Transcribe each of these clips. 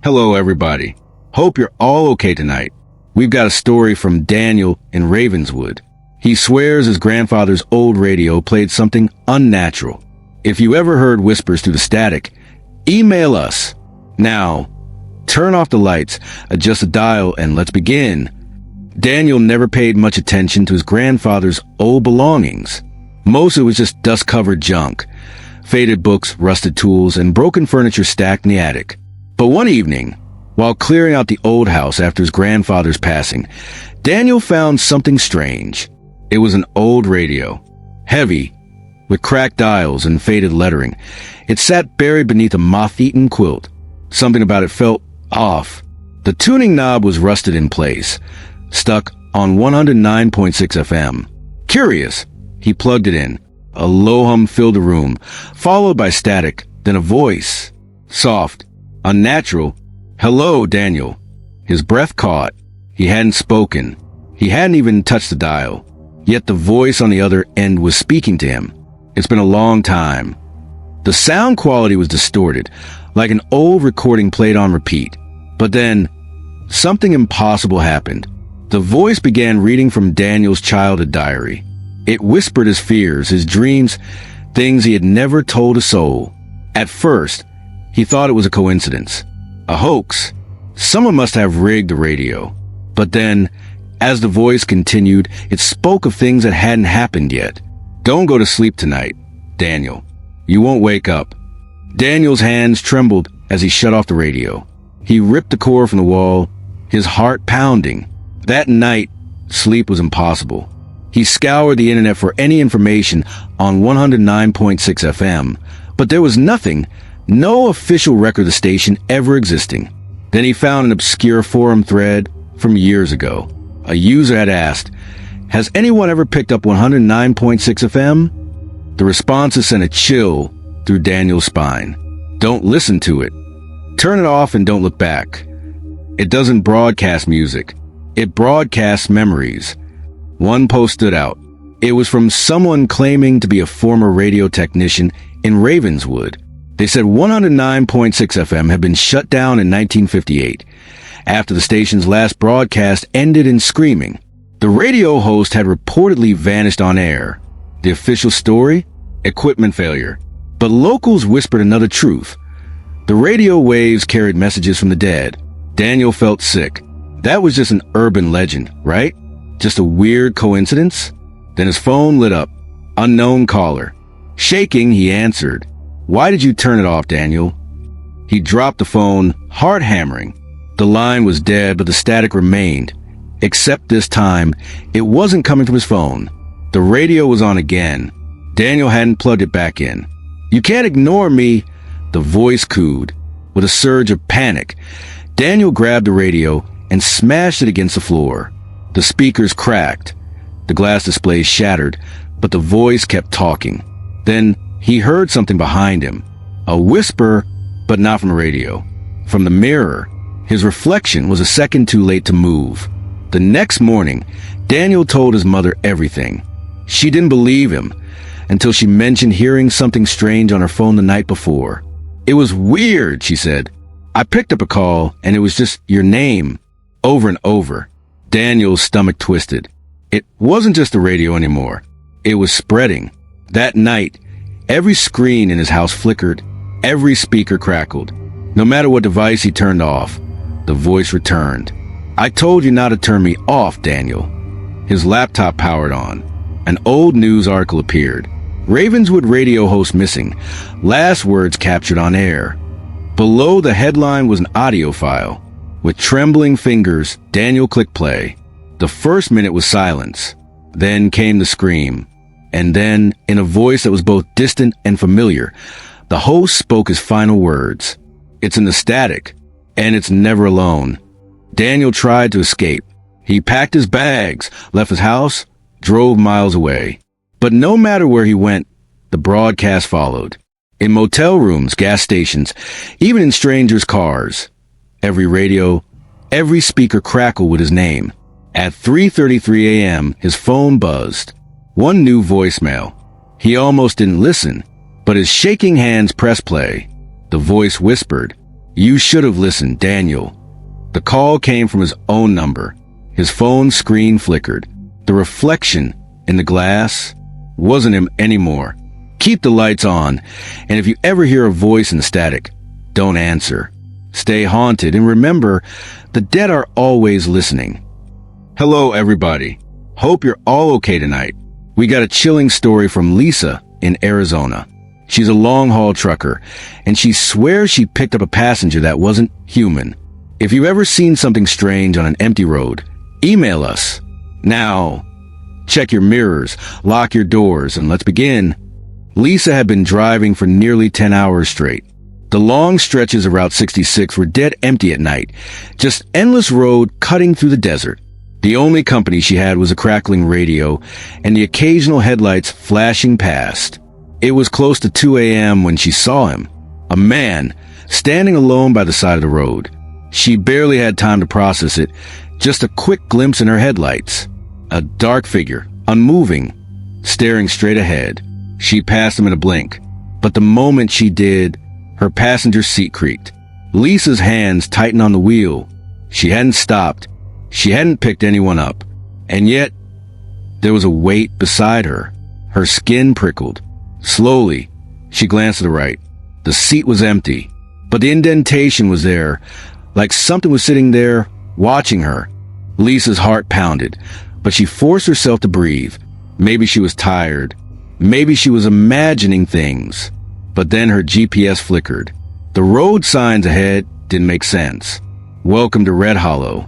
Hello, everybody. Hope you're all okay tonight. We've got a story from Daniel in Ravenswood. He swears his grandfather's old radio played something unnatural. If you ever heard whispers through the static, email us. Now, turn off the lights, adjust the dial, and let's begin. Daniel never paid much attention to his grandfather's old belongings. Most of it was just dust-covered junk, faded books, rusted tools, and broken furniture stacked in the attic. But one evening, while clearing out the old house after his grandfather's passing, Daniel found something strange. It was an old radio, heavy, with cracked dials and faded lettering. It sat buried beneath a moth-eaten quilt. Something about it felt off. The tuning knob was rusted in place, stuck on 109.6 FM. Curious, he plugged it in. A low hum filled the room, followed by static, then a voice. Soft, unnatural. "Hello, Daniel." His breath caught. He hadn't spoken. He hadn't even touched the dial. Yet the voice on the other end was speaking to him. It's been a long time. The sound quality was distorted, like an old recording played on repeat. But then, something impossible happened. The voice began reading from Daniel's childhood diary. It whispered his fears, his dreams, things he had never told a soul. At first, he thought it was a coincidence, a hoax. Someone must have rigged the radio. But then, as the voice continued, it spoke of things that hadn't happened yet. "Don't go to sleep tonight, Daniel. You won't wake up." Daniel's hands trembled as he shut off the radio. He ripped the cord from the wall, his heart pounding. That night, sleep was impossible. He scoured the internet for any information on 109.6 FM, but there was nothing, no official record of the station ever existing. Then he found an obscure forum thread from years ago. A user had asked, "Has anyone ever picked up 109.6 FM?" The responses sent a chill through Daniel's spine. "Don't listen to it. Turn it off and don't look back. It doesn't broadcast music. It broadcasts memories." One post stood out. It was from someone claiming to be a former radio technician in Ravenswood. They said 109.6 FM had been shut down in 1958, after the station's last broadcast ended in screaming. The radio host had reportedly vanished on air. The official story? Equipment failure. But locals whispered another truth. The radio waves carried messages from the dead. Daniel felt sick. That was just an urban legend, right? Just a weird coincidence? Then his phone lit up. Unknown caller. Shaking, he answered. "Why did you turn it off, Daniel?" He dropped the phone, heart hammering. The line was dead, but the static remained. Except this time, it wasn't coming from his phone. The radio was on again. Daniel hadn't plugged it back in. "You can't ignore me," the voice cooed. With a surge of panic, Daniel grabbed the radio and smashed it against the floor. The speakers cracked. The glass displays shattered, but the voice kept talking. Then he heard something behind him. A whisper, but not from the radio. From the mirror. His reflection was a second too late to move. The next morning, Daniel told his mother everything. She didn't believe him until she mentioned hearing something strange on her phone the night before. "It was weird," she said. "I picked up a call, and it was just your name, over and over." Daniel's stomach twisted. It wasn't just the radio anymore. It was spreading. That night, every screen in his house flickered. Every speaker crackled. No matter what device he turned off, the voice returned. "I told you not to turn me off, Daniel." His laptop powered on. An old news article appeared. Ravenswood radio host missing. Last words captured on air. Below the headline was an audio file. With trembling fingers, Daniel clicked play. The first minute was silence. Then came the scream. And then, in a voice that was both distant and familiar, the host spoke his final words. "It's in the static, and it's never alone." Daniel tried to escape. He packed his bags, left his house, drove miles away. But no matter where he went, the broadcast followed. In motel rooms, gas stations, even in strangers' cars. Every radio, every speaker crackled with his name. At 3:33 a.m., his phone buzzed. One new voicemail. He almost didn't listen, but his shaking hands pressed play. The voice whispered, You should have listened, Daniel. The call came from his own number. His phone screen flickered. The reflection in the glass wasn't him anymore. Keep the lights on, and if you ever hear a voice in static, don't answer. Stay haunted, and remember, the dead are always listening. Hello, everybody. Hope you're all okay tonight. We got a chilling story from Lisa in Arizona. She's a long-haul trucker, and she swears she picked up a passenger that wasn't human. If you've ever seen something strange on an empty road, email us. Now, check your mirrors, lock your doors, and let's begin. Lisa had been driving for nearly 10 hours straight. The long stretches of Route 66 were dead empty at night, just endless road cutting through the desert. The only company she had was a crackling radio and the occasional headlights flashing past. It was close to 2 a.m. when she saw him, a man standing alone by the side of the road. She barely had time to process it, just a quick glimpse in her headlights. A dark figure, unmoving, staring straight ahead. She passed him in a blink, but the moment she did, her passenger seat creaked. Lisa's hands tightened on the wheel. She hadn't stopped. She hadn't picked anyone up. And yet, there was a weight beside her. Her skin prickled. Slowly, she glanced to the right. The seat was empty, but the indentation was there, like something was sitting there, watching her. Lisa's heart pounded, but she forced herself to breathe. Maybe she was tired. Maybe she was imagining things. But then her GPS flickered. The road signs ahead didn't make sense. Welcome to Red Hollow.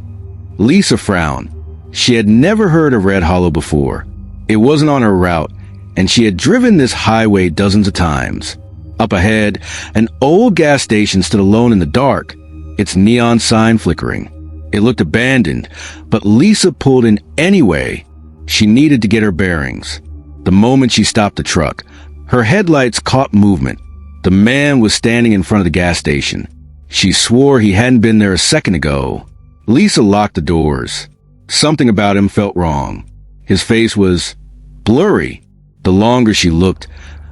Lisa frowned. She had never heard of Red Hollow before. It wasn't on her route, and she had driven this highway dozens of times. Up ahead, an old gas station stood alone in the dark, its neon sign flickering. It looked abandoned, but Lisa pulled in anyway. She needed to get her bearings. The moment she stopped the truck, her headlights caught movement. The man was standing in front of the gas station. She swore he hadn't been there a second ago. Lisa locked the doors. Something about him felt wrong. His face was blurry. The longer she looked,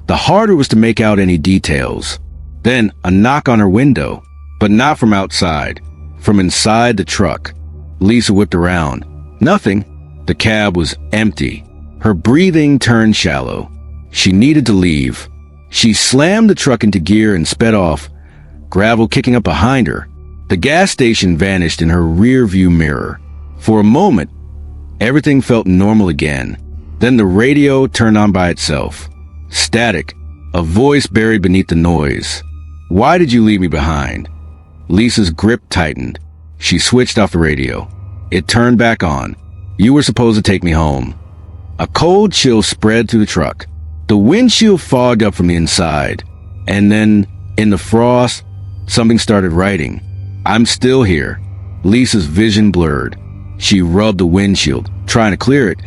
the harder it was to make out any details. Then a knock on her window, but not from outside, from inside the truck. Lisa whipped around. Nothing. The cab was empty. Her breathing turned shallow. She needed to leave. She slammed the truck into gear and sped off, gravel kicking up behind her. The gas station vanished in her rear-view mirror. For a moment, everything felt normal again. Then the radio turned on by itself. Static, a voice buried beneath the noise. Why did you leave me behind? Lisa's grip tightened. She switched off the radio. It turned back on. You were supposed to take me home. A cold chill spread through the truck. The windshield fogged up from the inside. And then, in the frost, something started writing. I'm still here. Lisa's vision blurred. She rubbed the windshield, trying to clear it.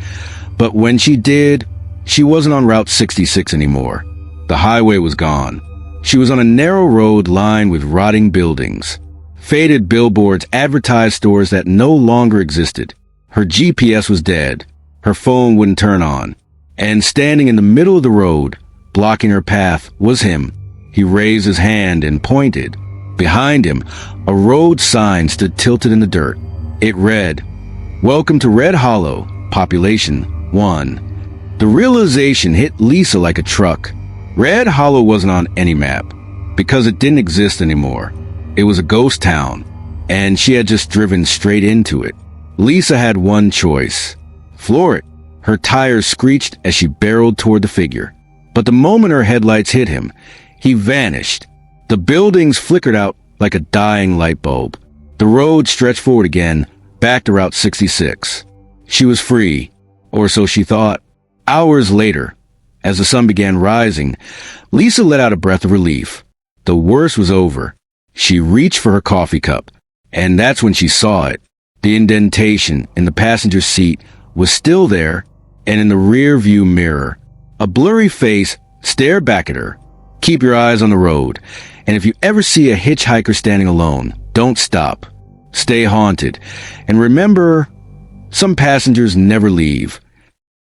But when she did, she wasn't on Route 66 anymore. The highway was gone. She was on a narrow road lined with rotting buildings. Faded billboards advertised stores that no longer existed. Her GPS was dead. Her phone wouldn't turn on. And standing in the middle of the road, blocking her path, was him. He raised his hand and pointed. Behind him, a road sign stood tilted in the dirt. It read, Welcome to Red Hollow, population 1. The realization hit Lisa like a truck. Red Hollow wasn't on any map, because it didn't exist anymore. It was a ghost town, and she had just driven straight into it. Lisa had one choice. Floor it. Her tires screeched as she barreled toward the figure. But the moment her headlights hit him, he vanished. The buildings flickered out like a dying light bulb. The road stretched forward again, back to Route 66. She was free, or so she thought. Hours later, as the sun began rising, Lisa let out a breath of relief. The worst was over. She reached for her coffee cup, and that's when she saw it. The indentation in the passenger seat was still there, and in the rear-view mirror, a blurry face stared back at her. Keep your eyes on the road, and if you ever see a hitchhiker standing alone, don't stop. Stay haunted, and remember, some passengers never leave.